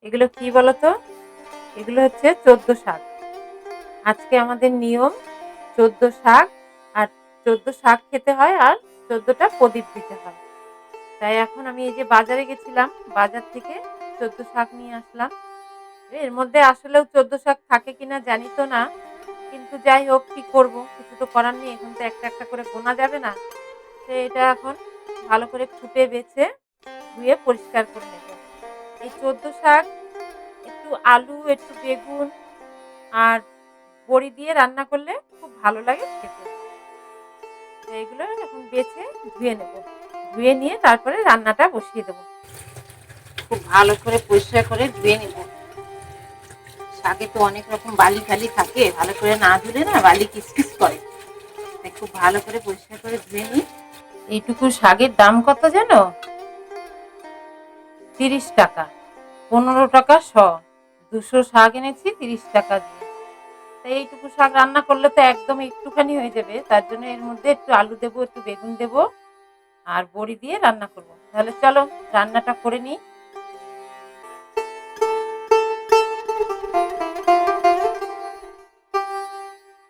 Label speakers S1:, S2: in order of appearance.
S1: এগুলো কি বলতো? এগুলো হচ্ছে ১৪ শাক। আজকে আমাদের নিয়ম ১৪ শাক, আর ১৪ শাক খেতে হয় আর ১৪ টা প্রদীপ দিতে হয়। তাই এখন আমি এই যে বাজারে গেছিলাম, বাজার থেকে ১৪ শাক নিয়ে আসলাম। এর মধ্যে আসলেও ১৪ শাক থাকে কিনা জানি তো না। কিন্তু যাই হোক কি করব? কিছু তো করার নেই। এখন তো একটা, একটা করে গোনা যাবে না। তো এটা এখন ভালো করে খুঁটে বেছে ধুয়ে পরিষ্কার করে নেব। এই ১৪ শাক একটু আলু, একটু বেগুন আর বড়ি দিয়ে রান্না করলে খুব ভালো লাগে খেতে। তো এগুলো এখন বেছে ধুয়ে নেব। ধুয়ে নিয়ে তারপরে রান্নাটা বসিয়ে দেব। খুব ভালো করে পরিষ্কার করে ধুয়ে নেব। শাকে তো অনেক রকম বালি-ফালি থাকে। ভালো করে না ধুলে না বালি কিচকিচ করে। তাই খুব ভালো করে পরিষ্কার করে ধুয়ে নিই। এইটুকু শাকের দাম কত জানো? ৩০ টাকা। ১৫ টাকা শ। ২০০ শাক এনেছি ৩০ টাকা দিয়ে। তো এইটুকু শাক রান্না করলে তো একদম একটুখানি হয়ে যাবে। তার জন্য এর মধ্যে একটু আলু দেবো, একটু বেগুন দেবো আর বড়ি দিয়ে রান্না করব। তাহলে চলো রান্নাটা করে নিই।